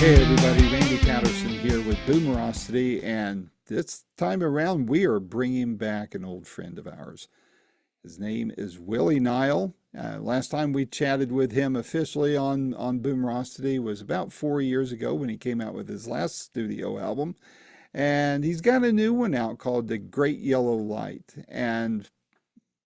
Hey everybody, Randy Patterson here with Boomerocity, and this time around we are bringing back an old friend of ours. His name is Willie Nile. Last time we chatted with him officially on Boomerocity was about 4 years ago when he came out with his last studio album, and he's got a new one out called The Great Yellow Light. And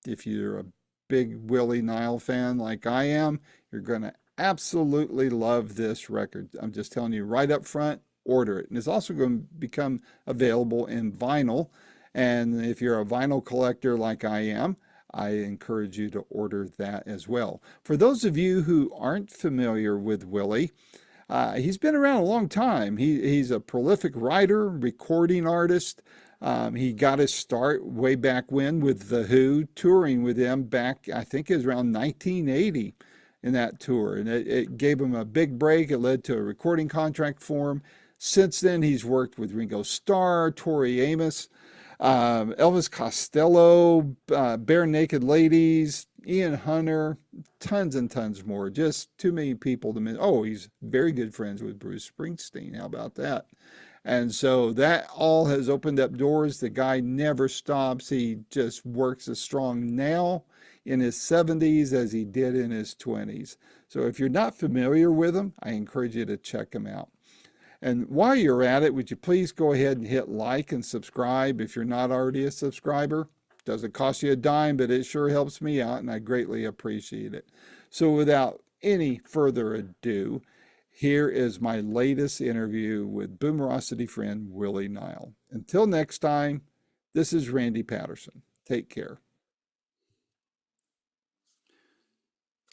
if you're a big Willie Nile fan like I am, you're going to absolutely love this record. I'm just telling you right up front, order it. And it's also going to become available in vinyl. And if you're a vinyl collector like I am, I encourage you to order that as well. For those of you who aren't familiar with Willie, he's been around a long time. He's a prolific writer, recording artist. He got his start way back when with The Who, touring with them back, I think it was around 1980 in that tour. And it gave him a big break. It led to a recording contract for him. Since then, he's worked with Ringo Starr, Tori Amos, Elvis Costello, Bare Naked Ladies, Ian Hunter, tons and tons more. Just too many people to mention. Oh, he's very good friends with Bruce Springsteen. How about that? And so that all has opened up doors. The guy never stops. He just works as strong now in his 70s as he did in his 20s. So if you're not familiar with him, I encourage you to check him out. And while you're at it, would you please go ahead and hit like and subscribe if you're not already a subscriber? Doesn't cost you a dime, but it sure helps me out, and I greatly appreciate it. So without any further ado, here is my latest interview with Boomerocity friend Willie Nile. Until next time, this is Randy Patterson. Take care.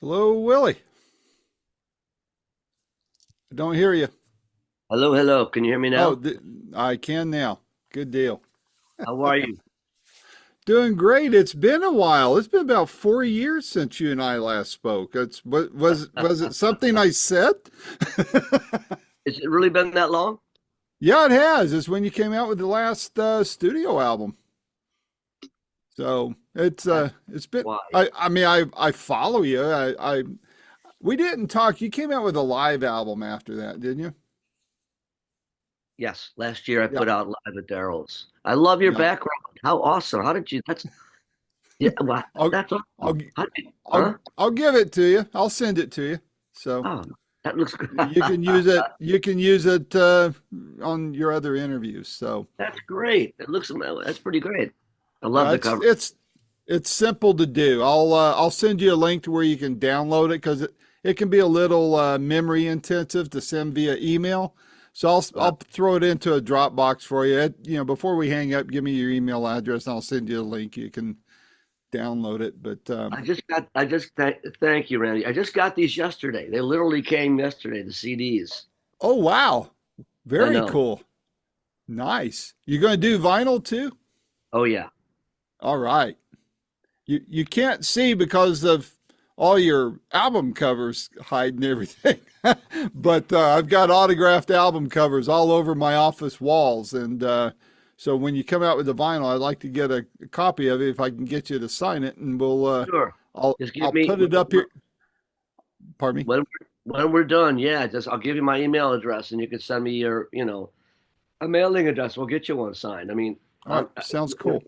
Hello, Willie. I don't hear you. Hello, hello. Can you hear me now? Oh, I can now. Good deal. How are you? Doing great. It's been a while. It's been about 4 years since you and I last spoke. Was it something I said? Has it really been that long? Yeah, it has. It's when you came out with the last studio album. So it's been. Why? I follow you. We didn't talk. You came out with a live album after that, didn't you? Yes. Last year I Yeah. put out Live at Daryl's. I love your Yeah. background. How awesome. How did you yeah, well, I'll that's I'll awesome. How did, huh? I'll give it to you. I'll send it to you. So Oh, that looks good. you can use it. You can use it on your other interviews. So That's great. That's pretty great. I love the it's cover. it's simple to do. I'll send you a link to where you can download it because it can be a little memory intensive to send via email. So I'll throw it into a Dropbox for you. Before we hang up, give me your email address and I'll send you a link. You can download it. But Thank you, Randy. I just got these yesterday. They literally came yesterday, the CDs. oh wow, I very know. cool, nice. You going to do vinyl too? Oh yeah. All right. You can't see because of all your album covers hiding everything. But I've got autographed album covers all over my office walls. And so when you come out with the vinyl, I'd like to get a copy of it if I can get you to sign it. And Sure. Just give I'll me put it up here. Pardon me? when we're done, yeah, just I'll give you my email address and you can send me a mailing address. We'll get you one signed. I mean, All right. Sounds cool.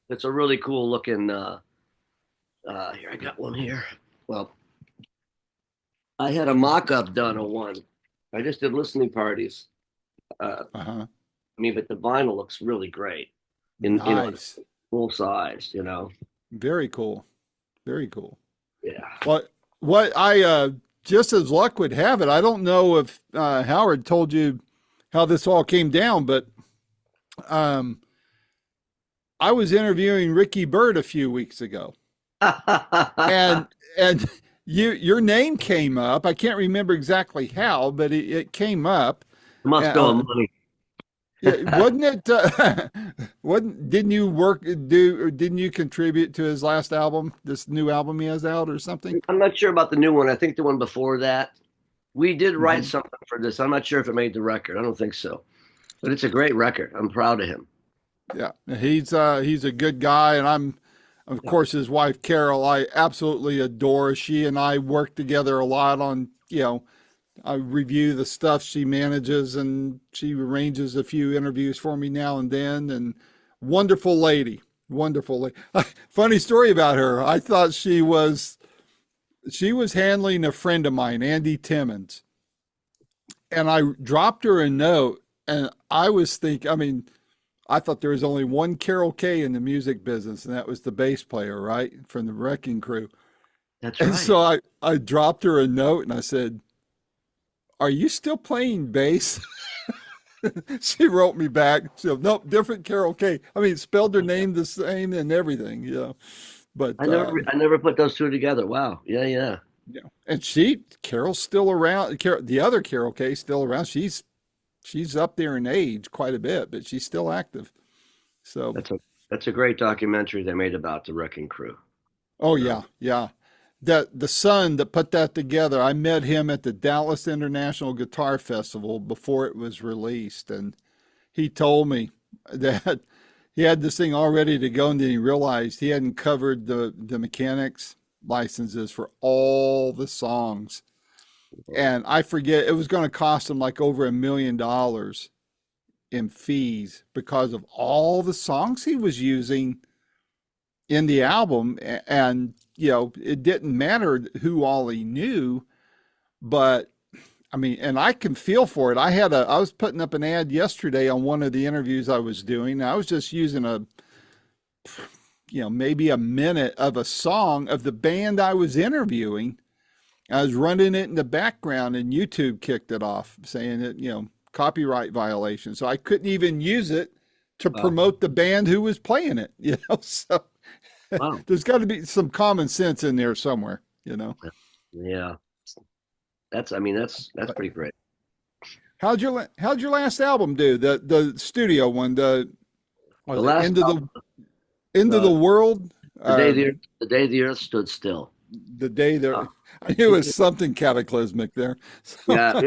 it's a really cool looking here I got one here. Well, I had a mock-up done of one. I just did listening parties. Uh-huh. But the vinyl looks really great Nice. full size, Very cool. Very cool. Yeah. What I just as luck would have it, I don't know if Howard told you how this all came down, but um, I was interviewing Ricky Byrd a few weeks ago, and and your name came up. I can't remember exactly how, but it came up. Must owe Uh, money. yeah, wasn't it? Wasn't didn't you didn't you contribute to his last album, this new album he has out or something? I'm not sure about the new one. I think the one before that. We did write Hmm. something for this. I'm not sure if it made the record. I don't think so. But it's a great record. I'm proud of him. Yeah, he's a good guy, and I'm, of Yeah. course, his wife Carol. I absolutely adore. She and I work together a lot on I review the stuff she manages, and she arranges a few interviews for me now and then. And wonderful lady, wonderful lady. Funny story about her. I thought she was handling a friend of mine, Andy Timmons, and I dropped her a note, and I was thinking, I mean, I thought there was only one Carol Kay in the music business, and that was the bass player, right, from the Wrecking Crew. That's And right. so I dropped her a note and I said, "Are you still playing bass?" She wrote me back. She said, "Nope, different Carol Kay." I mean, spelled her name the same and everything, you know. But I never put those two together. Wow. Yeah, yeah. you know, and Carol's still around. The other Carol Kay's still around. She's up there in age quite a bit, but she's still active. So, That's a that's a great documentary they made about the Wrecking Crew. oh You know. yeah, yeah. The son that put that together, I met him at the Dallas International Guitar Festival before it was released, and he told me that he had this thing all ready to go, and then he realized he hadn't covered the mechanics licenses for all the songs. And I forget, it was going to cost him like over $1 million in fees because of all the songs he was using in the album. And, you know, it didn't matter who all he knew, but I mean, and I can feel for it. I was putting up an ad yesterday on one of the interviews I was doing. I was just using maybe a minute of a song of the band I was interviewing. I was running it in the background, and YouTube kicked it off saying that, copyright violation. So I couldn't even use it to Wow. promote the band who was playing it, So Wow. there's got to be some common sense in there somewhere. Yeah. That's I mean that's But pretty great. how'd your last album do? The studio one, The was it last Into the uh, World? the day the earth stood still. The day Uh, there, I knew it was something cataclysmic there. So, yeah,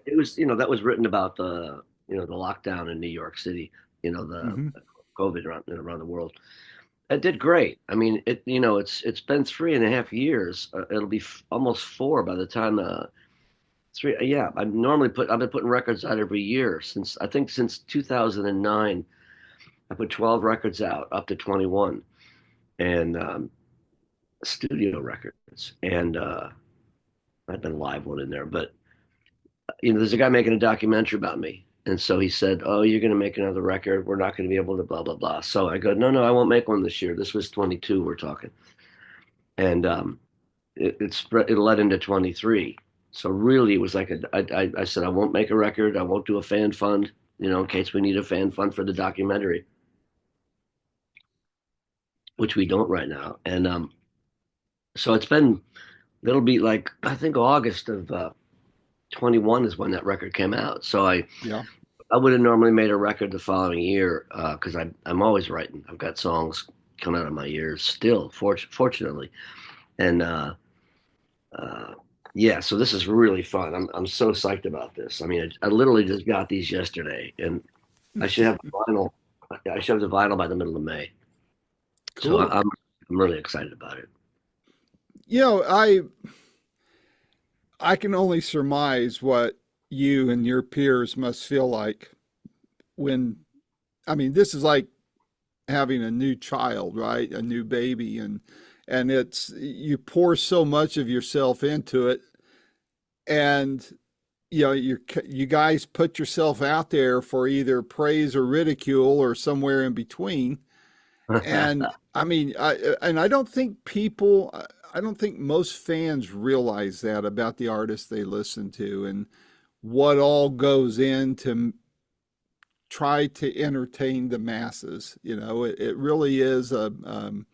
it was that was written about the lockdown in New York City, the mhm. COVID around the world. It did great. I mean, it's been 3.5 years. It'll be almost four by the time three. Yeah, I've been putting records out every year since 2009. I put 12 records out up to 21 and studio records, and I've been live one in there. But there's a guy making a documentary about me. And so he said, "Oh, you're going to make another record. We're not going to be able to blah, blah, blah." So I go, "No, no, I won't make one this year." This was 22 we're talking. And it led into 23. So really it was like I said, "I won't make a record. I won't do a fan fund, in case we need a fan fund for the documentary," which we don't right now. And so it'll be like, I think August of 21 is when that record came out. So Yeah. I would have normally made a record the following year because I'm always writing. I've got songs coming out of my ears still, fortunately, and uh, yeah. So this is really fun. I'm so psyched about this. I mean, I literally just got these yesterday, and I should have the vinyl. I should have the vinyl by the middle of May. So Cool. I'm really excited about it. You know, I can only surmise what you and your peers must feel like when, I mean, this is like having a new child, right? A new baby, and it's you pour so much of yourself into it, and you guys put yourself out there for either praise or ridicule or somewhere in between. And I mean, I don't think I don't think most fans realize that about the artists they listen to and what all goes into try to entertain the masses. It really is an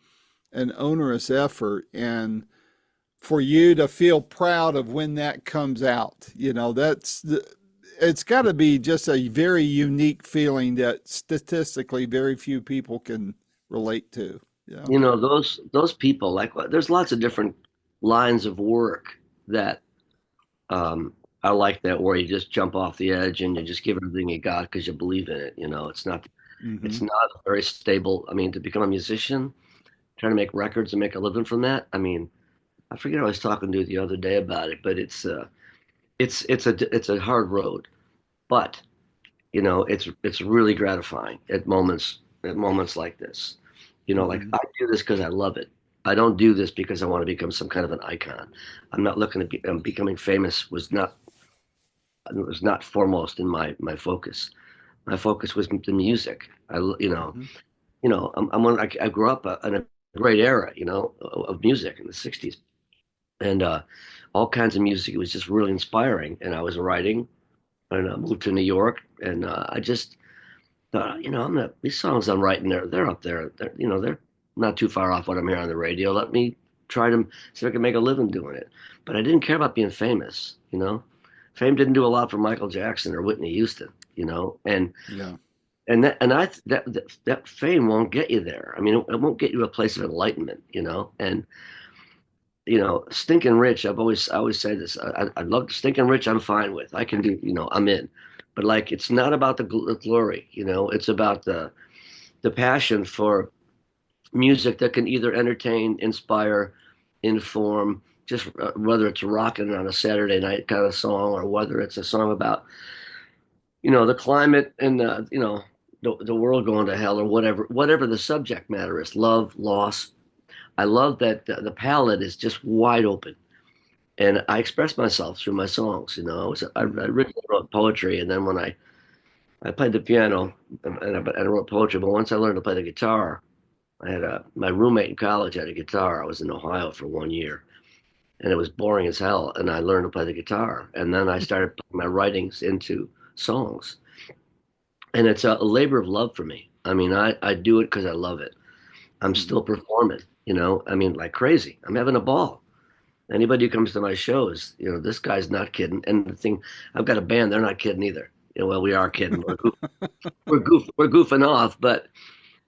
onerous effort, and for you to feel proud of when that comes out, it's got to be just a very unique feeling that statistically very few people can relate to. Yeah. Those people, like, there's lots of different lines of work that um, I like, that where you just jump off the edge and you just give everything you got because you believe in it. Hmm. It's not very stable. I mean, to become a musician, trying to make records and make a living from that. I mean, I forget who I was talking to the other day about it, but it's a hard road, but it's really gratifying at moments like this. Like Hmm. I do this because I love it. I don't do this because I want to become some kind of an icon. I'm not looking to becoming famous was not foremost in my focus. My focus was the music. Hmm. I grew up in a great era, of music in the '60s, and all kinds of music. It was just really inspiring, and I was writing, and I moved to New York, and I just thought, these songs I'm writing, they're up there. They're not too far off what I'm hearing on the radio. Let me try to see if I can make a living doing it. But I didn't care about being famous. Fame didn't do a lot for Michael Jackson or Whitney Houston. And Yeah. and that and I that fame won't get you there. I mean, it won't get you a place of enlightenment. And stinking rich. I always say this. I love stinking rich. I'm fine with. I can do. I'm in. But like, it's not about the glory. It's about the passion for music that can either entertain, inspire, inform. Just whether it's rocking on a Saturday night kind of song, or whether it's a song about the climate and the world going to hell, or whatever the subject matter is, love, loss. I love that the palette is just wide open, and I express myself through my songs. I Hmm. originally wrote poetry, and then when I played the piano and I wrote poetry, but once I learned to play the guitar, my roommate in college had a guitar. I was in Ohio for 1 year, and it was boring as hell. And I learned to play the guitar, and then I started putting my writings into songs, and it's a labor of love for me. I mean, I do it because I love it. I'm Hmm. still performing, I mean, like crazy. I'm having a ball. Anybody who comes to my shows, this guy's not kidding. And the thing, I've got a band, they're not kidding either. Well, we are kidding. We're goofing off, but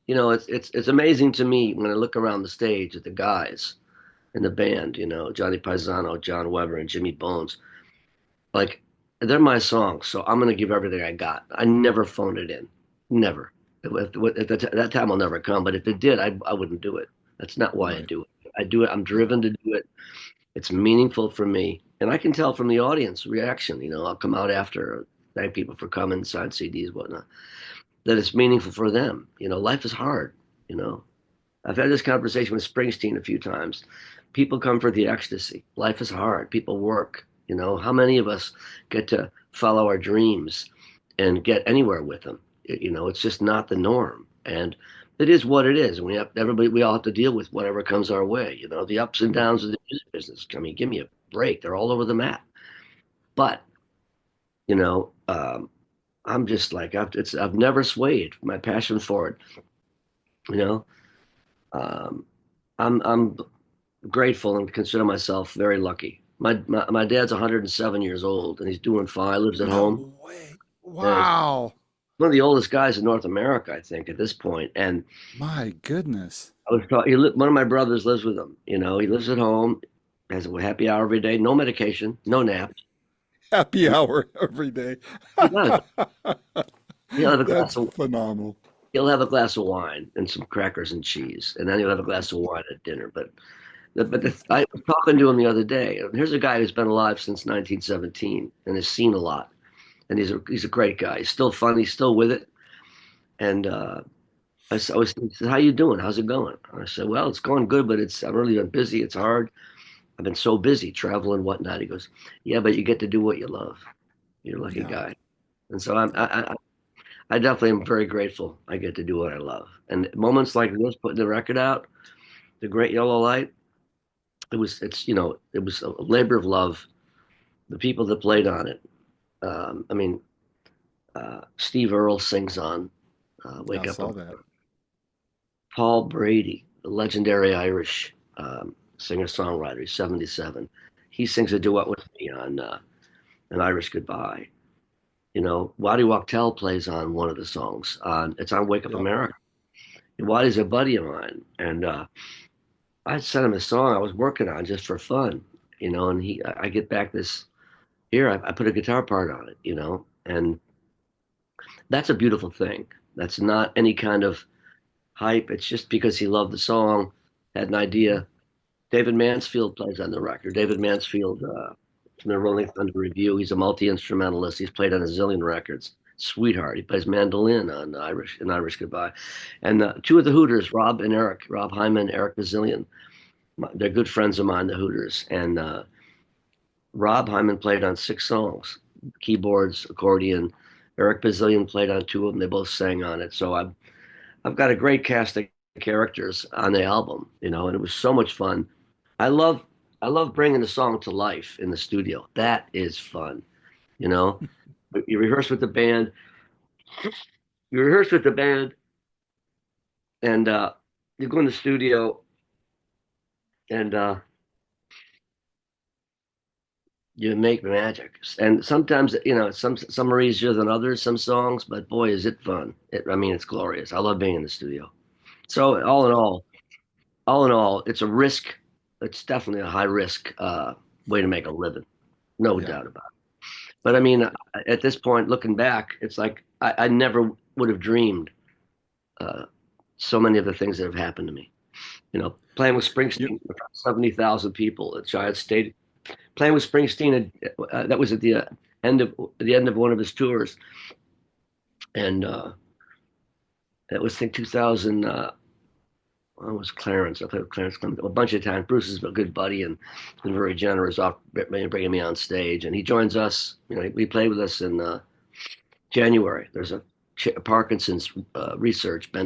it's amazing to me when I look around the stage at the guys in the band, Johnny Paisano, John Weber, and Jimmy Bones. Like, they're my songs, so I'm gonna give everything I got. I never phone it in, never. That time will never come. But if it did, I wouldn't do it. That's not why I Right. do it. I do it. I'm Yeah. driven to do it. It's meaningful for me, and I can tell from the audience reaction. I'll come out after, thank people for coming, sign CDs, whatnot, that it's meaningful for them. Life is hard. You know, I've had this conversation with Springsteen a few times. People come for the ecstasy. Life is hard. People work. How many of us get to follow our dreams and get anywhere with them? It's just not the norm. And it is what it is. And we all have to deal with whatever comes our way. The ups and downs of the music business. I mean, give me a break. They're all over the map. But, you know, um, I'm just like, I've never swayed my passion for it. You know, um, I'm grateful and consider myself very lucky. My dad's 107 years old and he's doing fine, lives at home. No way. And he's Wow. one of the oldest guys in North America, I think, at this point. And My goodness. one of my brothers lives with him. He lives at home, has a happy hour every day, no medication, no naps. Happy hour every day. He does. He'll have a That's glass of phenomenal. he'll have a glass of wine and some crackers and cheese, and then he'll have a glass of wine at dinner. I was talking to him the other day. And here's a guy who's been alive since 1917 and has seen a lot, and he's a great guy. He's still funny, he's still with it. And he said, "How you doing? How's it going?" And I said, "Well, it's going good, but I've really been busy. It's hard. I've been so busy traveling and whatnot." He goes, "Yeah, but you get to do what you love. You're a lucky Yeah. guy." And so Yeah. I definitely am very grateful I get to do what I love. And moments like this, putting the record out, The Great Yellow Light, it was a labor of love. The people that played on it. I mean, Steve Earle sings on I "Wake Up." saw that. Paul Brady, the legendary Irish singer-songwriter, he's 77. He sings a duet with me on "An Irish Goodbye." Waddy Wachtel plays on one of the songs. It's on "Wake Up Yep. America." And Waddy's a buddy of mine, and I sent him a song I was working on just for fun, and I get back this here. I put a guitar part on it, and that's a beautiful thing. That's not any kind of hype. It's just because he loved the song, had an Hmm. idea. David Mansfield plays on the record. David Mansfield from the Rolling Thunder Review. He's a multi-instrumentalist. He's played on a zillion records. Sweetheart. He plays mandolin on Irish Goodbye. And two of the Hooters, Rob and Eric, Rob Hyman, Eric Bazillion, they're good friends of mine, the Hooters. And Rob Hyman played on 6 songs, keyboards, accordion. Eric Bazillion played on 2 of them. They both sang on it. So I've got a great cast of characters on the album, and it was so much fun. I love I love bringing the song to life in the studio. That is fun, you know. You rehearse with the band, you rehearse with the band, and you go in the studio and you make magic. And sometimes, some are easier than others, some songs, but boy, is it fun. I mean, it's glorious. I love being in the studio. So all in all, it's a risk. It's definitely a high risk way to make a living, no Yeah. doubt about it. But I mean, at this point, looking back, it's like I never would have dreamed uh, so many of the things that have happened to me. Playing with You, Springsteen, 70,000 people at Giant Stadium. Playing with Springsteen, that was at the end of one of his tours, and that was I think 2000. Well, it was Clarence. I played with Clarence Clement a bunch of times. Bruce is a good buddy and been very generous off bringing me on stage. And he joins us. He played with us in January. There's a Parkinson's research I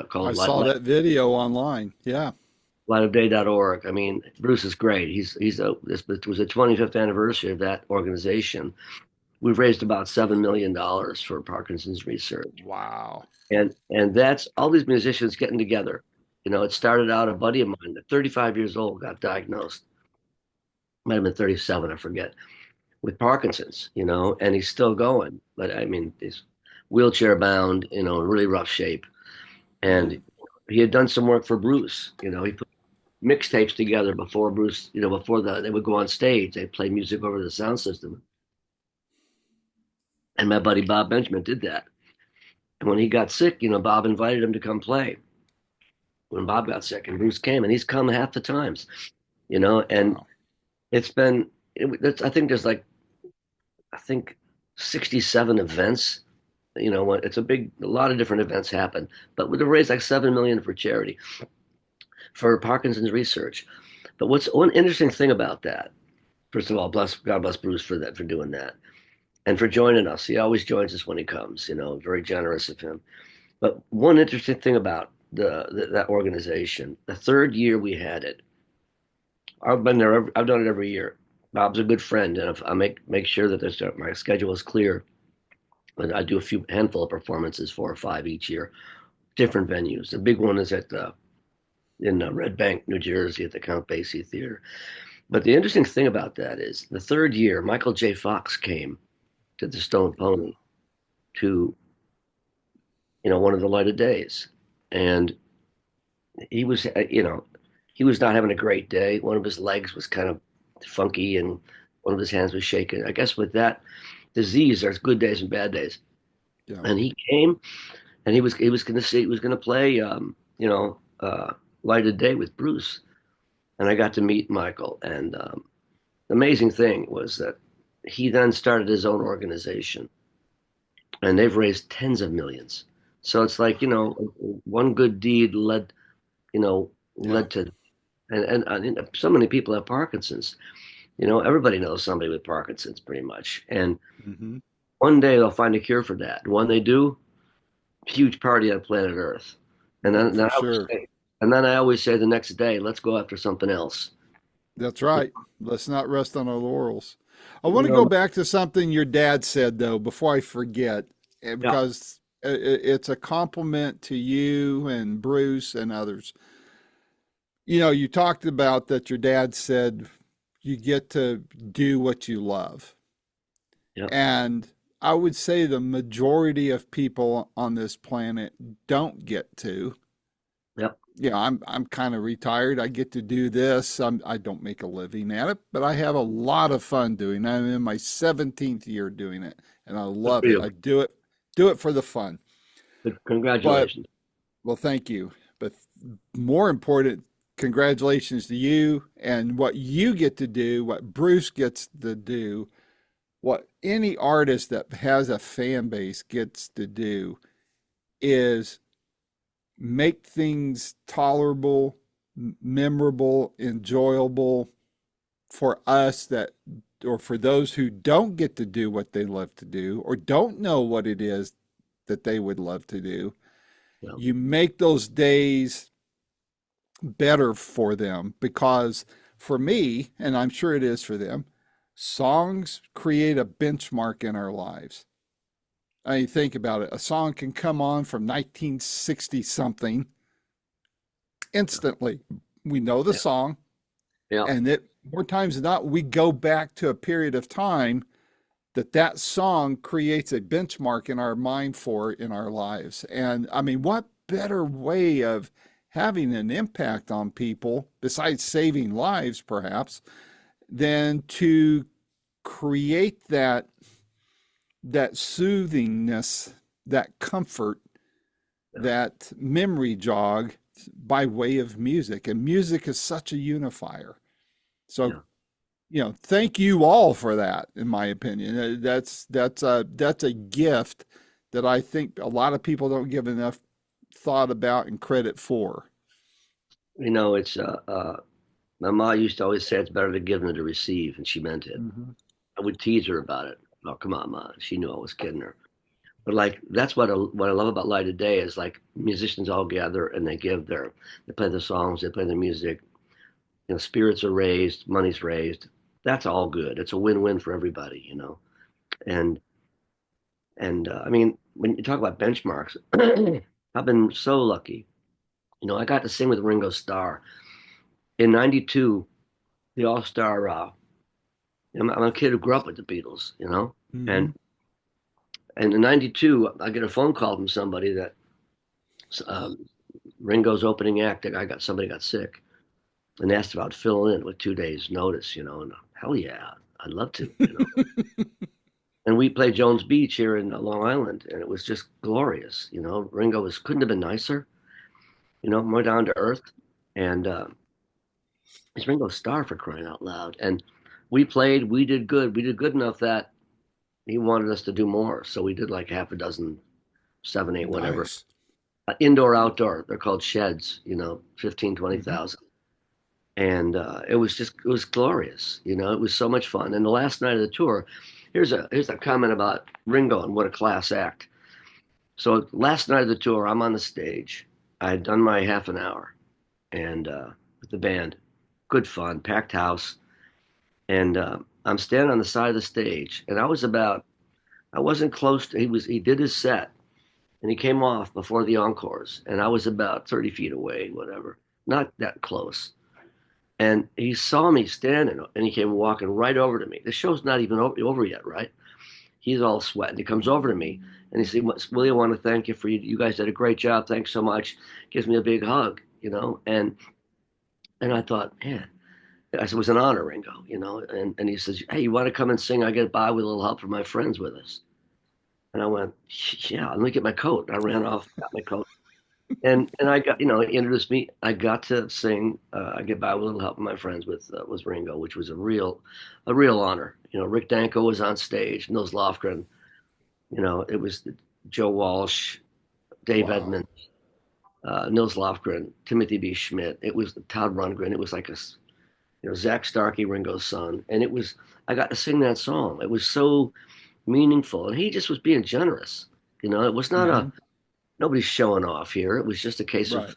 called saw that video online. Yeah. lightofday.org. I mean, Bruce is great. This was the 25th anniversary of that organization. We've raised about $7 million for Parkinson's research, Wow. and that's all these musicians getting together. It started out a buddy of mine, at 35 years old, got diagnosed. Might have been 37, I forget, with Parkinson's. And he's still going. But I mean, he's wheelchair bound, in really rough shape. And he had done some work for Bruce. He put mixtapes together before Bruce, before they would go on stage. They'd play music over the sound system. And my buddy Bob Benjamin did that. And when he got sick, Bob invited him to come play. When Bob got sick, and Bruce came, and he's come half the times, and Wow. it's been, I think there's like, I think 67 events. It's a lot of different events happen, but we've raised like 7 million for charity for Parkinson's research. But what's one interesting thing about that? First of all, God bless Bruce for that, for doing that, and for joining us. He always joins us when he comes. Very generous of him. But one interesting thing about that organization, the third year we had it, I've been there. I've done it every year. Bob's a good friend, and if I make sure that my schedule is clear, and I do a handful of performances, 4 or 5 each year, different venues. The big one is in Red Bank, New Jersey, at the Count Basie Theater. But the interesting thing about that is the third year, Michael J. Fox came to the Stone Pony to one of the lighted days, and he was he was not having a great day. One of his legs was kind of funky, and one of his hands was shaking. I guess with that disease, there's good days and bad days. Yeah. And he came, and he was going to play lighted day with Bruce, and I got to meet Michael. And the amazing thing was that he then started his own organization, and they've raised tens of millions. So it's like, one good deed Yeah. led to, and so many people have Parkinson's. Everybody knows somebody with Parkinson's pretty much. And Hmm. one day they'll find a cure for that. When they do, huge party on planet Earth. And Oh, then for sure. I always say the next day, let's go after something else. That's right. Let's not rest on our laurels. I want You to go know, back to something your dad said, though, before I forget, yeah, because it's a compliment to you and Bruce and others. You talked about that your dad said you get to do what you love. yeah, And I would say the majority of people on this planet don't get to. yeah. I'm kind of retired. I get to do this. I don't make a living at it, but I have a lot of fun doing it. I'm in my 17th year doing it, and I Good love for it. you. I do it for the fun. Good, But congratulations. well, thank you. But more important, congratulations to you and what you get to do, what Bruce gets to do, what any artist that has a fan base gets to do is make things tolerable, memorable, enjoyable for us that or for those who don't get to do what they love to do or don't know what it is that they would love to do. Yeah, You make those days better for them because for me, and I'm sure it is for them, songs create a benchmark in our lives. I mean, think about it. A song can come on from 1960 something instantly. We know the yeah, song, yeah, and it more times than not, we go back to a period of time that song creates a benchmark in our mind for in our lives. And I mean, what better way of having an impact on people besides saving lives, perhaps, than to create that soothingness, that comfort, yeah, that memory jog by way of music. And music is such a unifier. So, yeah. thank you all for that, in my opinion. That's a gift that I think a lot of people don't give enough thought about and credit for. It's my mom used to always say it's better to give than to receive, and she meant it. Mm-hmm. I would tease her about it. Oh, come on, ma. She knew I was kidding her. But like that's what I love about Light of Day is like musicians all gather and they play the songs, they play the music. Spirits are raised, money's raised. That's all good. It's a win-win for everybody. And I mean, when you talk about benchmarks, I've been so lucky. I got to sing with Ringo Starr in '92, the All Star. I'm a kid who grew up with the Beatles, Mm-hmm. and in '92, I get a phone call from somebody that um, Ringo's opening act. Somebody got sick and asked about filling in with 2 days notice, and hell yeah, I'd love to. And we played Jones Beach here in Long Island, and it was just glorious. Ringo couldn't have been nicer. More down to earth, and it's Ringo Starr for crying out loud. And we did good. We did good enough that he wanted us to do more. So we did like half a dozen, seven, eight, whatever. Nice. Indoor, outdoor. They're called sheds, 15, Mm-hmm. 20,000. And it was glorious. It was so much fun. And the last night of the tour, here's a comment about Ringo and what a class act. So last night of the tour, I'm on the stage. I had done my half an hour and with the band, good fun, packed house. And I'm standing on the side of the stage, and I wasn't close to, he did his set, and he came off before the encores, and I was about 30 feet away, whatever, not that close. And he saw me standing, and he came walking right over to me. The show's not even over yet, right? He's all sweating. He comes over to me, and he said, Willie, I want to thank you for you. You guys did a great job. Thanks so much. Gives me a big hug, and I thought, man, I said, it was an honor, Ringo, and he says, hey, you want to come and sing? I get by with a little help from my friends with us. And I went, yeah, let me get my coat. And I ran off, got my coat. And I got, he introduced me. I got to sing. I get by with a little help from my friends with Ringo, which was a real honor. Rick Danko was on stage, Nils Lofgren. It was Joe Walsh, Dave Wow. Edmonds, Nils Lofgren, Timothy B. Schmidt. It was Todd Rundgren. It was like Zach Starkey, Ringo's son, and I got to sing that song. It was so meaningful, and he just was being generous. It was not Mm-hmm. nobody's showing off here. It was just a case of Right.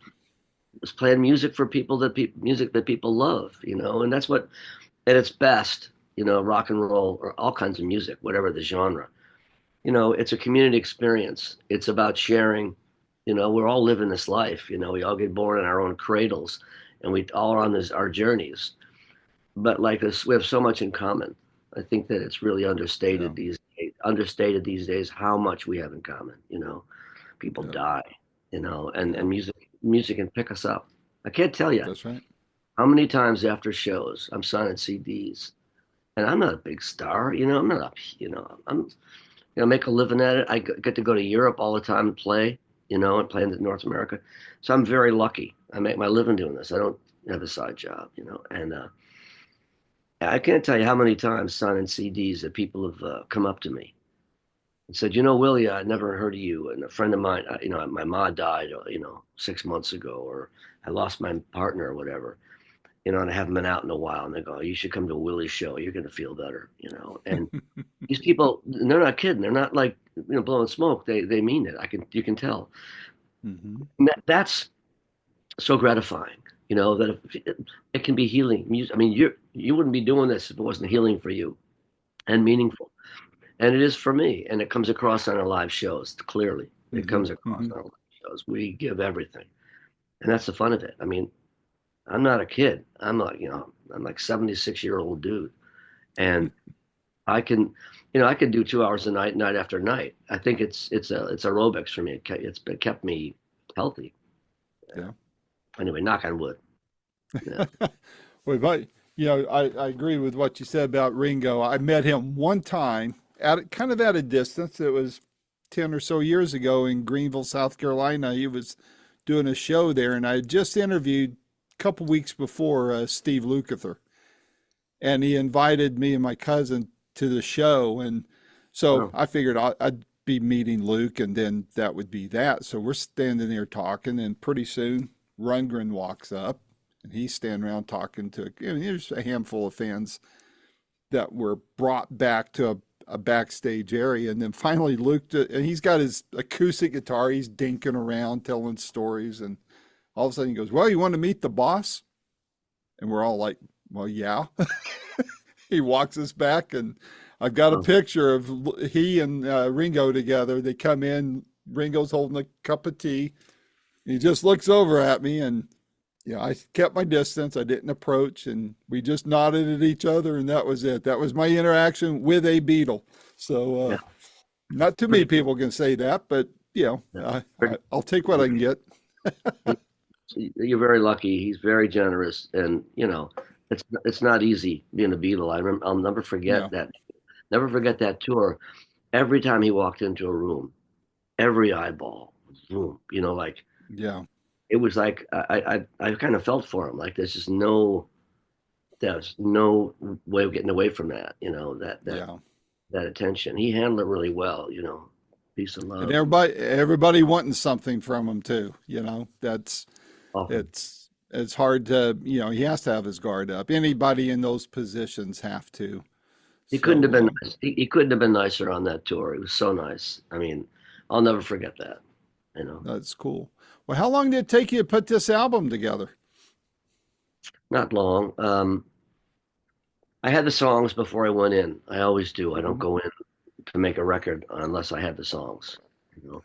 it was playing music for music that people love, and that's what at its best, rock and roll or all kinds of music, whatever the genre. It's a community experience. It's about sharing. We're all living this life. We all get born in our own cradles, and we all are on our journeys. But like this, we have so much in common. I think that it's really Yeah. understated these days how much we have in common. People Yeah. die, and Yeah. music can pick us up. I can't tell you That's right. how many times after shows I'm signing CDs, and I'm not a big star. I'm not I'm make a living at it. I get to go to Europe all the time and play, and play in North America. So I'm very lucky. I make my living doing this. I don't. have a side job, you know. And I can't tell you how many times signing CDs that people have come up to me and said, you know, Willie, I never heard of you. And a friend of mine, you know, my mom died, you know, 6 months ago, or I lost my partner or whatever, you know, and I haven't been out in a while. And they go, you should come to a Willie show. You're going to feel better, you know. And these people, they're not kidding. They're not like, you know, blowing smoke. They mean it. You can tell. Hmm. And that's so gratifying, you know, that if, it can be healing. I mean, you wouldn't be doing this if it wasn't healing for you and meaningful. And it is for me. And it comes across on our live shows clearly. It Hmm. comes across Hmm. on our live shows. We give everything. And that's the fun of it. I mean, I'm not a kid. I'm like, you know, I'm like 76-year-old dude. And I can, you know, I can do 2 hours a night, night after night. I think it's aerobics for me. It's been kept me healthy. Yeah. Anyway, knock on wood. Yeah. Well, but I agree with what you said about Ringo. I met him one time at kind of at a distance. It was 10 or so years ago in Greenville, South Carolina. He was doing a show there, and I had just interviewed a couple weeks before Steve Lukather, and he invited me and my cousin to the show, and so Well, I figured I'd be meeting Luke, and then that would be that. So we're standing there talking, and pretty soon Rundgren walks up, and he's standing around talking to, there's a handful of fans that were brought back to a backstage area, and then finally Luke, and he's got his acoustic guitar, he's dinking around telling stories, and all of a sudden he goes, "Well, you want to meet the boss?" And we're all like, "Well, yeah." He walks us back, and I've got a well, picture of he and Ringo together. They come in, Ringo's holding a cup of tea. He just looks over at me, and I kept my distance. I didn't approach, and we just nodded at each other, and that was it. That was my interaction with a Beatle. So yeah, not too many pretty cool. people can say that, but Yeah. I'll take what I can get. You're very lucky. He's very generous, and you know, it's not easy being a Beatle. I'll never forget No, that. Never forget that tour. Every time he walked into a room, every eyeball, boom, you know, like yeah, it was like I kind of felt for him. Like there's no way of getting away from that. You know, yeah. that attention. He handled it really well. You know, peace and And love. everybody wanting something from him too. That's Often. it's hard to, he has to have his guard up. Anybody in those positions have to. He couldn't have So been nice. He couldn't have been nicer on that tour. It was so nice. I mean, I'll never forget that. You know, that's cool. Well, how long did it take you to put this album together? not long. I had the songs before I went in. I always do. I don't Hmm. go in to make a record unless I have the songs. You know,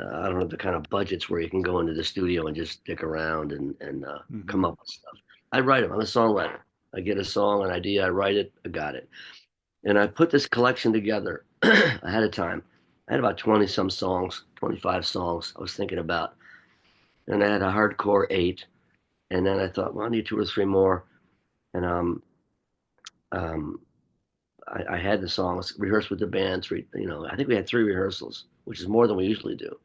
I don't have the kind of budgets where you can go into the studio and just dick around and come Hmm. up with stuff. I write them. I'm a songwriter. I get a song, an idea, I write it, I got it. And I put this collection together ahead of time. I had about 20 some songs, 25 songs I was thinking about. And I had a hardcore eight. And then I thought, well, I need two or three more. And um, I had the songs, rehearsed with the band. You know, I think we had three rehearsals, which is more than we usually do.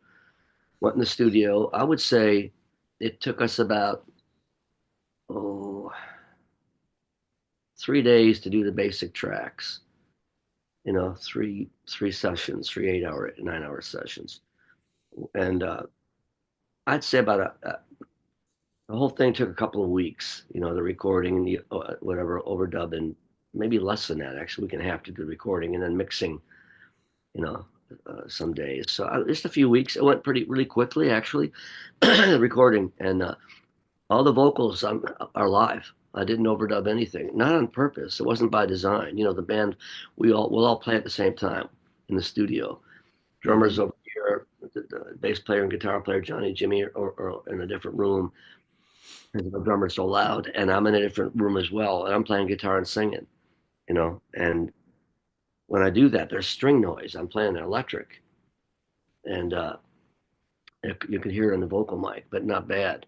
Went in the studio. I would say it took us about, oh, 3 days to do the basic tracks. You know, three sessions, 3 8 hour, 9 hour sessions. And I'd say about the whole thing took a couple of weeks. You know, the recording and the whatever overdub, and maybe less than that. Actually, we can have to do the recording and then mixing. You know, some days. So just a few weeks. It went pretty really quickly actually. The recording and all the vocals are live. I didn't overdub anything, not on purpose. It wasn't by design. You know, the band we'll all play at the same time in the studio. Drummers Hmm. over here, the bass player and guitar player Johnny Jimmy or in a different room. And the drummer's so loud, and I'm in a different room as well, and I'm playing guitar and singing. You know, and when I do that, there's string noise. I'm playing an electric, and you can hear it on the vocal mic, but not bad.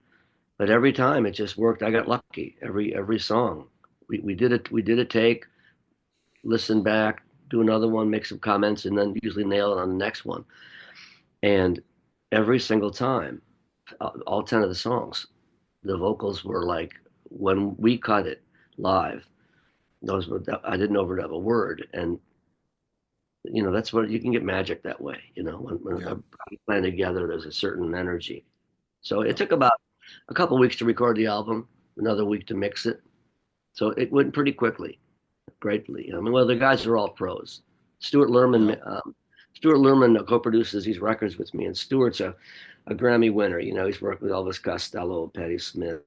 But every time it just worked. I got lucky. Every song, we did it. We did a take, listen back, do another one, make some comments, and then usually nail it on the next one. And every single time, all 10 of the songs, the vocals were like when we cut it live, those were, I didn't overdub a word, and that's what you can get magic that way. When Yeah. everybody playing together, there's a certain energy. So it Yeah. took about a couple weeks to record the album, another week to mix it. So it went pretty quickly, greatly. I mean, well, the guys are all pros. Stuart Yeah. Lerman, Stuart Lerman co-produces these records with me, and Stuart's a Grammy winner. He's worked with Elvis Costello, Patti Smith,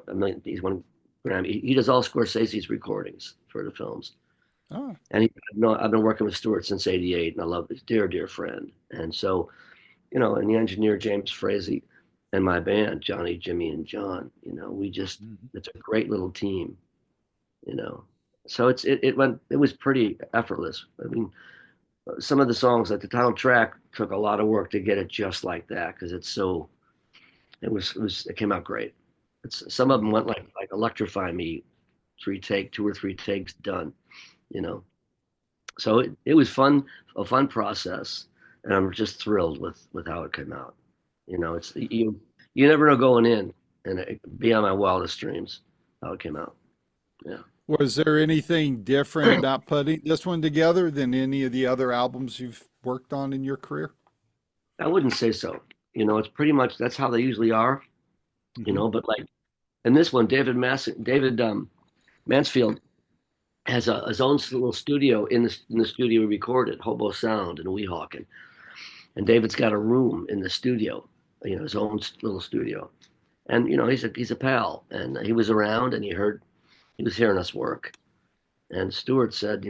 a million. He's won Grammy. He does all Scorsese's recordings for the films. Oh. And I've been working with Stuart since '88, and I love his dear, dear friend. And so, and the engineer James Frazee and my band, Johnny, Jimmy, and John, Mhm. it's a great little team, you know. So it was pretty effortless. I mean, some of the songs, like the title track, took a lot of work to get it just like that because it came out great. Some of them Mhm. went like Electrify Me, 2 or 3 takes done, you know. So it was fun, a fun process, and I'm just thrilled with how it came out. It's you never know going in, and it beyond my wildest dreams how it came out. Yeah, Was there anything different about putting this one together than any of the other albums you've worked on in your career? I wouldn't say so. It's pretty much that's how they usually are. Hmm. But like in this one, David Mansfield has his own little studio in the studio we recorded Hobo Sound in Weehawken, and David's got a room in the studio, his own little studio. And he's a pal, and he was around, and he was hearing us work. And Stewart said,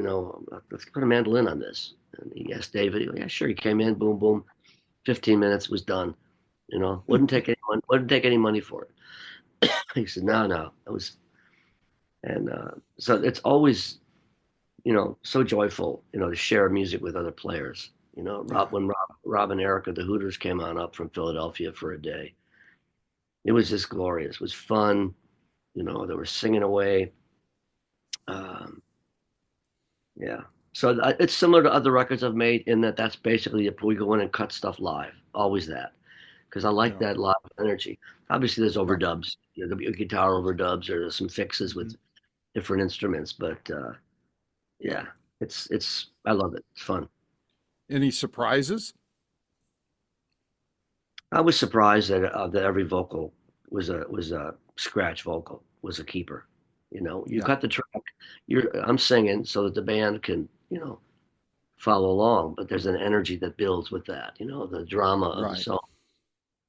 let's put a mandolin on this. And he asked David, yeah, sure. He came in, boom, boom, 15 minutes was done. Wouldn't take any money for it. He said, no, no, it was, and so it's always so joyful, to share music with other players. Yeah. Rob and Erica, the Hooters, came on up from Philadelphia for a day. It was just glorious. It was fun. They were singing away. Um, yeah. So it's similar to other records I've made in that that's basically if we go in and cut stuff live, always that, because I like Yeah. that live energy. Obviously, there's Yeah. overdubs, there'll be guitar overdubs or there's some fixes Hmm. with different instruments, but yeah, I love it. It's fun. Any surprises? I was surprised that every vocal was a scratch vocal, was a keeper. You Yeah. cut the track, I'm singing so that the band can follow along, but there's an energy that builds with that. The drama of the Right. song.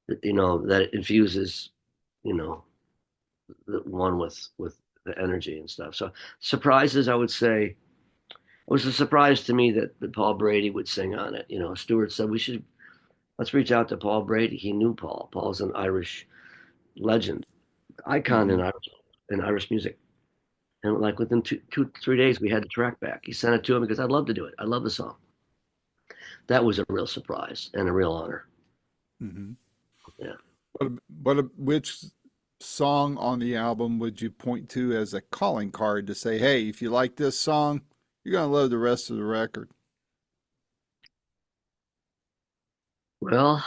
That it infuses, you know, the one with the energy and stuff. So surprises, I would say, it was a surprise to me that Paul Brady would sing on it. Stewart said let's reach out to Paul Brady. He knew Paul. Paul's an Irish legend, icon Hmm. in Irish music. And like within 3 days, we had the track back. He sent it to him because I'd love to do it. I love the song. That was a real surprise and a real honor. Hmm. Yeah. Which song on the album would you point to as a calling card to say, hey, if you like this song, you're going to love the rest of the record? Well,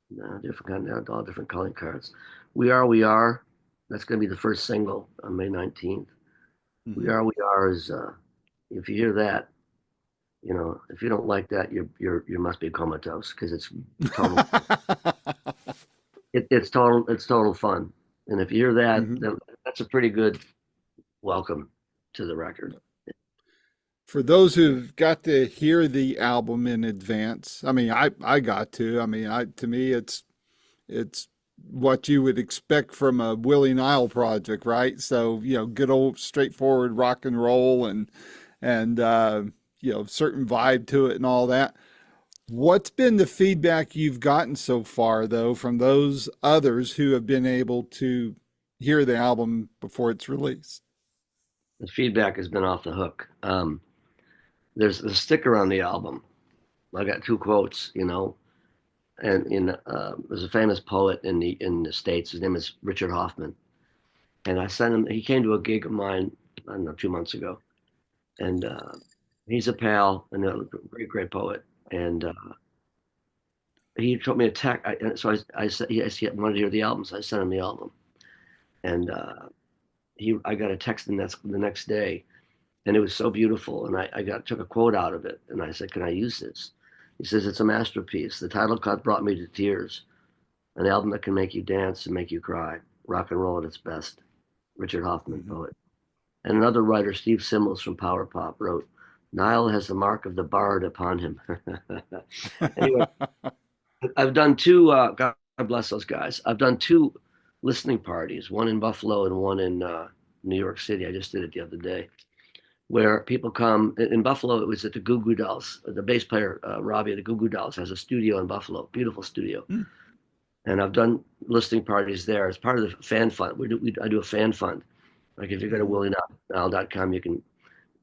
no, different kind, all different calling cards. We are. That's going to be the first single on May 19th. Hmm. We are is if you hear that, if you don't like that, you must be comatose because it's total. It's total fun. And if you hear that, Hmm. then that's a pretty good welcome to the record. For those who've got to hear the album in advance, I mean, I got to. I mean, to me, it's what you would expect from a Willie Nile project, right? So, good old straightforward rock and roll and certain vibe to it and all that. What's been the feedback you've gotten so far, though, from those others who have been able to hear the album before it's released? The feedback has been off the hook. There's a sticker on the album. I got two quotes, and there's a famous poet in the States. His name is Richard Hoffman, and I sent him. He came to a gig of mine, I don't know, 2 months ago, and he's a pal and a great poet. And he told me a tech. So I said he wanted to hear the album, so I sent him the album, and I got a text the next day, and it was so beautiful, and I took a quote out of it, and I said, "Can I use this?" He says, "It's a masterpiece. The title cut brought me to tears. An album that can make you dance and make you cry. Rock and roll at its best." Richard Hoffman, Mhm. poet. And another writer, Steve Simmels from Power Pop, wrote, "Nile has the mark of the bard upon him." Anyway, I've done two, God bless those guys. I've done two listening parties, one in Buffalo and one in New York City. I just did it the other day, where people come. In Buffalo, it was at the Goo Goo Dolls. The bass player, Robbie at the Goo Goo Dolls, has a studio in Buffalo, beautiful studio. Hmm. And I've done listening parties there as part of the fan fund. I do a fan fund. Like if you go to Mhm. willienile.com, you can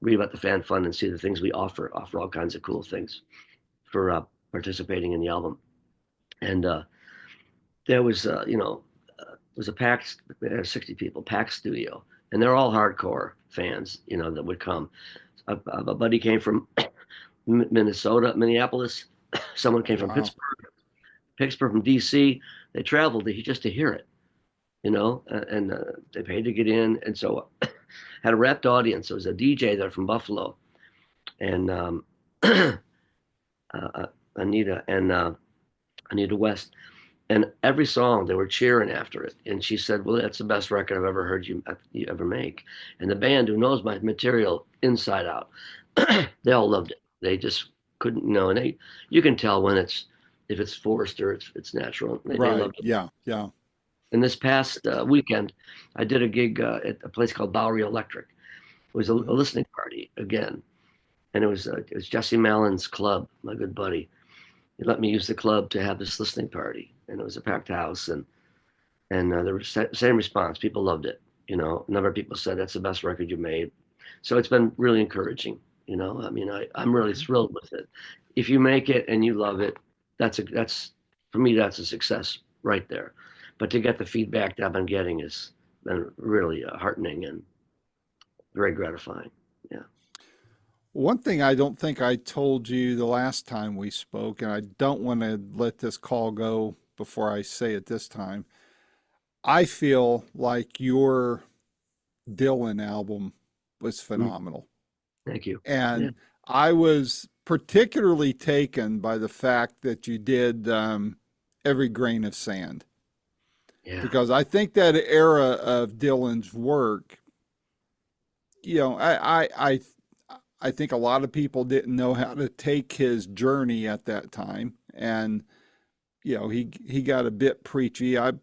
read about the fan fund and see the things we offer all kinds of cool things for participating in the album. And there was, it was a packed, 60 people, packed studio, and they're all hardcore fans, that would come. A buddy came from Minnesota, Minneapolis. Someone came from Wow. Pittsburgh from DC. They traveled just to hear it, and they paid to get in. And so had a wrapped audience. There was a DJ there from Buffalo, and uh, Anita and Anita West. And every song they were cheering after it. And she said, "Well, that's the best record I've ever heard you ever make." And the band, who knows my material inside out, they all loved it. They just couldn't, and you can tell when if it's forced or it's natural. They Right. loved it. Yeah. Yeah. And this past weekend, I did a gig at a place called Bowery Electric. It was a Mhm. listening party again, and it was Jesse Mallin's club, my good buddy. He let me use the club to have this listening party, and it was a packed house, and there was same response. People loved it. A number of people said that's the best record you made. So it's been really encouraging. I mean, I'm really Mhm. thrilled with it. If you make it and you love it, that's for me, that's a success right there. But to get the feedback that I've been getting has been really heartening and very gratifying. Yeah. One thing I don't think I told you the last time we spoke, and I don't want to let this call go before I say it this time. I feel like your Dylan album was Mm, phenomenal. thank you. Yeah. And I was particularly taken by the fact that you did Every Grain of Sand, Yeah. because I think that era of Dylan's work, I think a lot of people didn't know how to take his journey at that time, and he got a bit preachy. I'm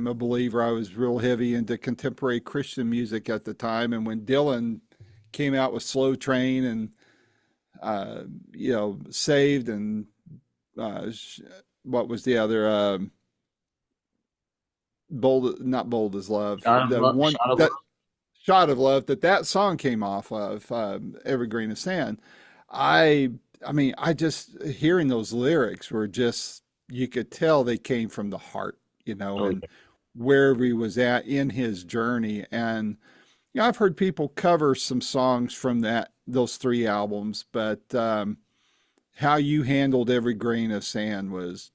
a believer. I was real heavy into contemporary Christian music at the time, and when Dylan came out with Slow Train and uh, Saved and uh, what was the other Bold, not Bold as Love, the one Shot of that love. Shot of Love, that song came off of Every Grain of Sand. I I mean, I just hearing those lyrics were just, you could tell they came from the heart, Oh, and wherever he was at in his journey. And I've heard people cover some songs from those three albums, but how you handled Every Grain of Sand was,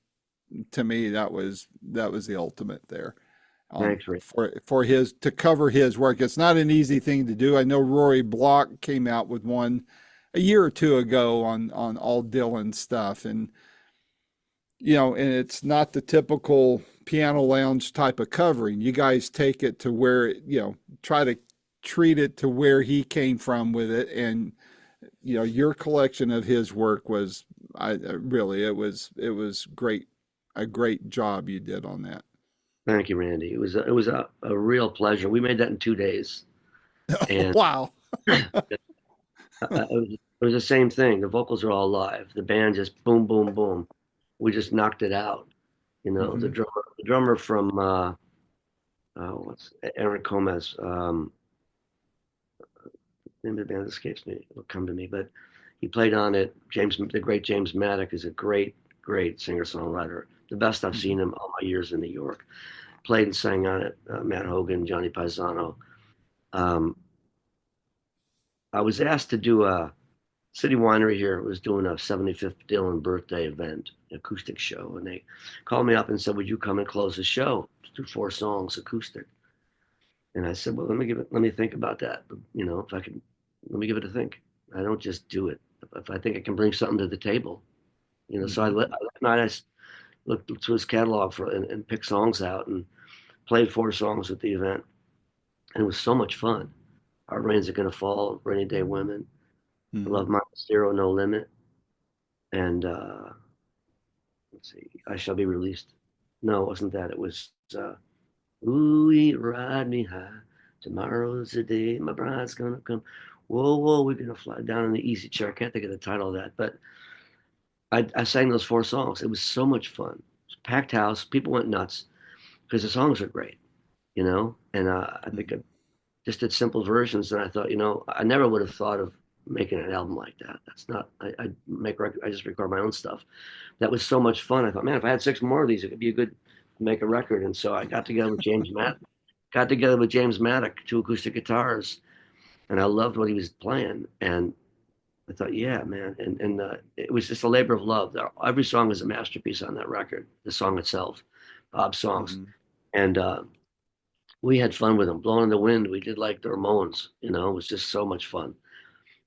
to me, that was the ultimate there. thanks, Rick. For his to cover his work. It's not an easy thing to do. I know Rory Block came out with one a year or two ago on all Dylan stuff, and and it's not the typical piano lounge type of covering. You guys take it to where try to treat it to where he came from with it, and your collection of his work was, I really, it was great, a great job you did on that. Thank you, Randy. It was a real pleasure. We made that in 2 days, and Wow. it was the same thing. The vocals are all live. The band just boom, boom, boom. We just knocked it out. The Hmm. drummer from what's Aaron Comez. Name of the band escapes me. It'll come to me, but he played on it. The great James Maddock is a great, great singer-songwriter. The best I've Hmm. seen him all my years in New York. Played and sang on it. Matt Hogan, Johnny Paisano. Um, I was asked to do City Winery here was doing a 75th Dylan birthday event, acoustic show, and they called me up and said, "Would you come and close the show? Do 4 songs acoustic." And I said, "Well, let me think about that. If I can, let me give it a think. I don't just do it. If I think I can bring something to the table, So Hmm. that night looked through his catalog and picked songs out and played 4 songs at the event, and it was so much fun. Our Rains Are Gonna Fall, Rainy Day Women, I Hmm. Love My Zero, No Limit, and let's see, I Shall Be Released. No, it wasn't that. It was Ooh, ride me high. Tomorrow's the day my bride's gonna come. Whoa, whoa, we're gonna fly down in the easy chair. I can't think of the title of that, but I sang those 4 songs. It was so much fun. It was a packed house. People went nuts because the songs are great, And I think Hmm. I just did simple versions, and I thought, I never would have thought of making an album like that. That's not. I just record my own stuff. That was so much fun. I thought, man, if I had 6 more of these, it could be a good make a record. And so I got together with James Maddock, 2 acoustic guitars, and I loved what he was playing. And I thought, yeah, man, and it was just a labor of love. Every song is a masterpiece on that record. The song itself, Bob's songs, Hmm. and we had fun with them. Blowing in the Wind, we did like the Ramones. It was just so much fun,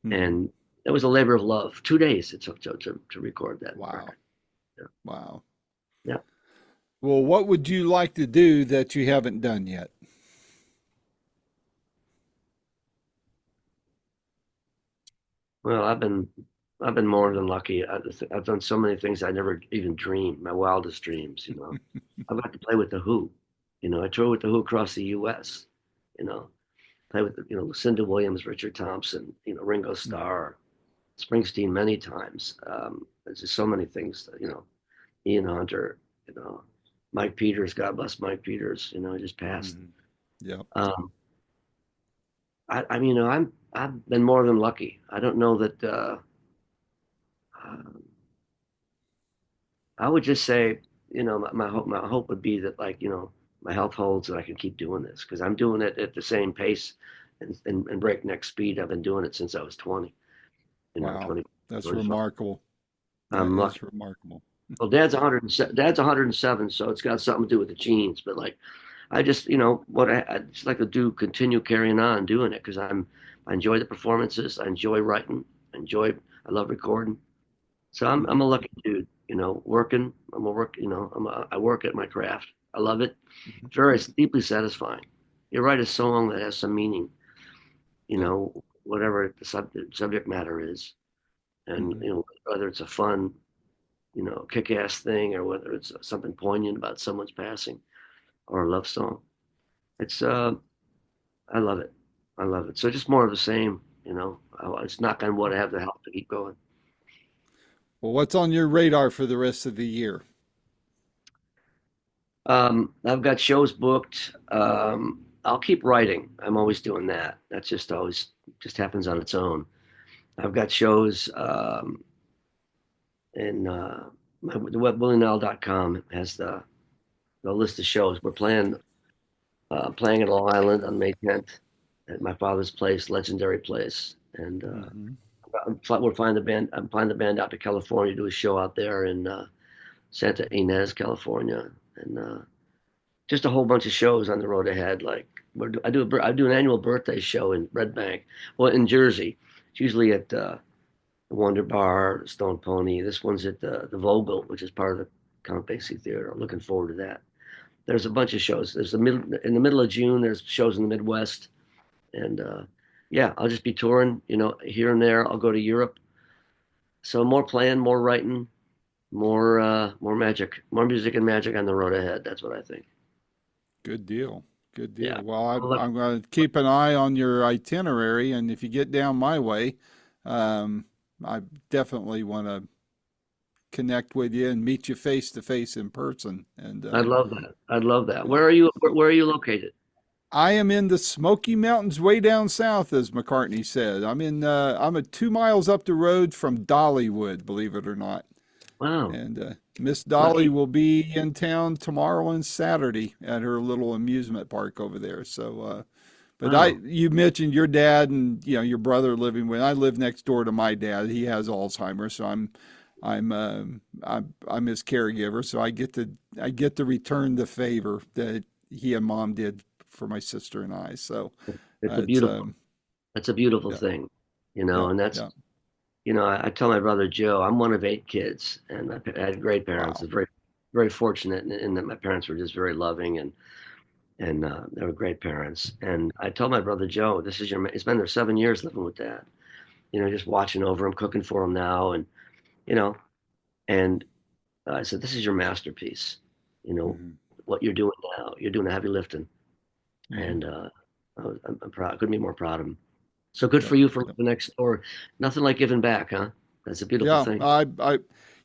Hmm. and it was a labor of love. 2 days it took to record that Wow. record. Yeah, Wow. yeah. Well, what would you like to do that you haven't done yet? Well, I've been more than lucky. I've done so many things I never even dreamed, my wildest dreams. I've got to play with the Who. I tour with the Who across the U.S. You know, play with Lucinda Williams, Richard Thompson, Ringo Hmm. Starr, Springsteen many times. There's just so many things. Ian Hunter. You know, Mike Peters. God bless Mike Peters. He just passed. Hmm. Yep. Um, I mean, I've been more than lucky. I don't know that. Uh, I would just say, my hope would be that, like, my health holds and I can keep doing this because I'm doing it at the same pace and breakneck speed. I've been doing it since I was 20, Wow. 20, That's 25. remarkable. That I'm lucky. is remarkable. Well, Dad's 107, so it's got something to do with the genes. But like, I just, what I just like to do, continue carrying on doing it because I enjoy the performances. I enjoy writing. I love recording. So I'm Hmm. a lucky dude, working. I work at my craft. I love it. Hmm. It's very deeply satisfying. You write a song that has some meaning, Yeah. whatever the subject matter is, and Hmm. whether it's a fun, kick-ass thing or whether it's something poignant about someone's passing or a love song. It's I love it. I love it. So just more of the same, It's knock on wood. I have the health to keep going. Well, what's on your radar for the rest of the year? I've got shows booked. I'll keep writing. I'm always doing that. That's just always just happens on its own. I've got shows in the web willienile.com has the list of shows. We're playing at Long Island on May 10th at my father's place, legendary place, and Hmm. I'm flying the band out to California to do a show out there in Santa Ynez, California, and just a whole bunch of shows on the road ahead. Like I do an annual birthday show in Red Bank, well, in Jersey. It's usually at the Wonder Bar, Stone Pony. This one's at the Vogel, which is part of the Count Basie Theater. I'm looking forward to that. There's a bunch of shows. In the middle of June. There's shows in the Midwest, and yeah, I'll just be touring. Here and there. I'll go to Europe. So more playing, more writing, more magic, more music and magic on the road ahead. That's what I think. Good deal. Good Yeah. deal. Well, Well, look, I'm going to keep an eye on your itinerary, and if you get down my way, um, I definitely want to connect with you and meet you face to face in person. And I'd love that. I'd love that. yeah. Where are you? Where are you located? I am in the Smoky Mountains, way down south, as McCartney said. I'm at 2 miles up the road from Dollywood, believe it or not. Wow. And Miss Dolly Lucky. will be in town tomorrow and Saturday at her little amusement park over there. So But Wow. you mentioned your dad and your brother living with. I live next door to my dad. He has Alzheimer's, so I'm his caregiver. So I get to return the favor that he and mom did for my sister and I. So It's a it's beautiful, that's a beautiful yeah, thing, yeah, and that's, yeah. I tell my brother Joe, I'm one of 8 kids, and I had great parents. Wow. I'm very, very fortunate in that my parents were just very loving, and they were great parents. And I told my brother Joe, this is your, he's been there 7 years living with dad, just watching over him, cooking for him now, you know, and I said, this is your masterpiece, you know, Hmm. what you're doing now. You're doing the heavy lifting, Hmm. and I'm proud. I couldn't be more proud of him. So good Yep. for you for Yep. living next door. Nothing like giving back, huh? That's a beautiful Yeah. thing.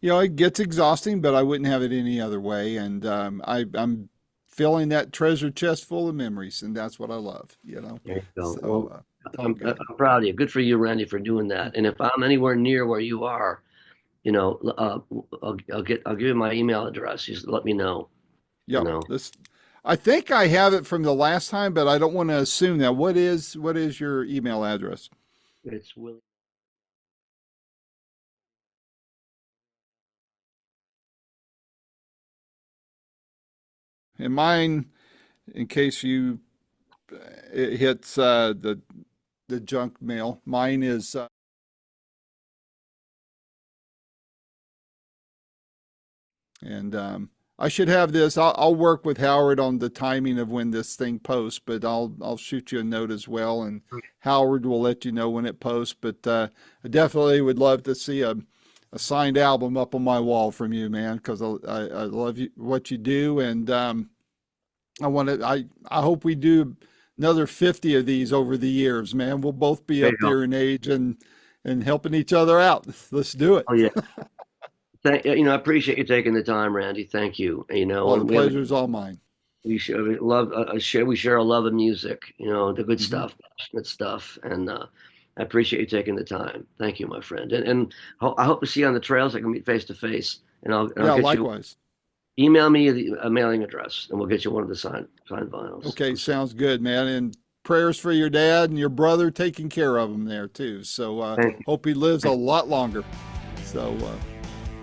It gets exhausting, but I wouldn't have it any other way. And I'm filling that treasure chest full of memories, and that's what I love. There you go. So Well, it's all good. I'm proud of you. Good for you, Randy, for doing that. And if I'm anywhere near where you are, I'll give you my email address. Just let me know. You Yep. know, I think I have it from the last time, but I don't want to assume that. What is your email address? it's Willie. And mine, in case it hits the junk mail, mine is and I should have this. I'll work with Howard on the timing of when this thing posts, but I'll shoot you a note as well, and Howard will let you know when it posts. But I definitely would love to see a signed album up on my wall from you, man, because I love what you do, and I hope we do another 50 of these over the years, man. We'll both be There you up go. there in age and helping each other out. Let's do it. Oh yeah. I appreciate you taking the time, Randy. Thank you. Well, the And we have pleasure's all mine. we share we love share we share a love of music. The good Hmm. stuff, passionate stuff, and I appreciate you taking the time. Thank you, my friend. And I hope to see you on the trails. I can meet face to face, and I'll Yeah, get you. likewise. Email me a mailing address, and we'll get you one of the signed vinyls. Okay, sounds good, man. And prayers for your dad and your brother taking care of him there too. So Thank you. hope he lives a lot longer. So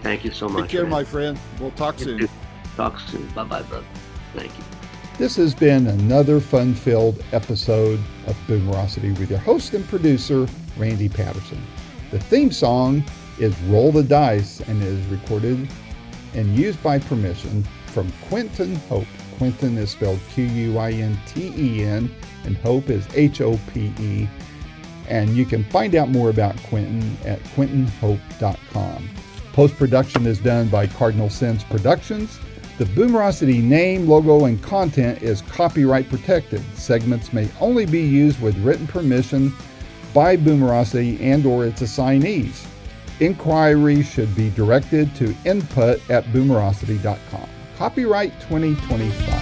Thank you so take much, care, Randy. my friend. We'll talk You soon. too. Talk soon. Bye bye, brother. Thank you. This has been another fun-filled episode of Boomerocity with your host and producer, Randy Patterson. The theme song is Roll the Dice and is recorded and used by permission from Quentin Hope. Quentin is spelled Quinten, and Hope is Hope. And you can find out more about Quentin at quentinhope.com. Post-production is done by Cardinal Sins Productions. The Boomerocity name, logo, and content is copyright protected. Segments may only be used with written permission by Boomerocity and/or its assignees. Inquiries should be directed to input@boomerocity.com. Copyright 2025.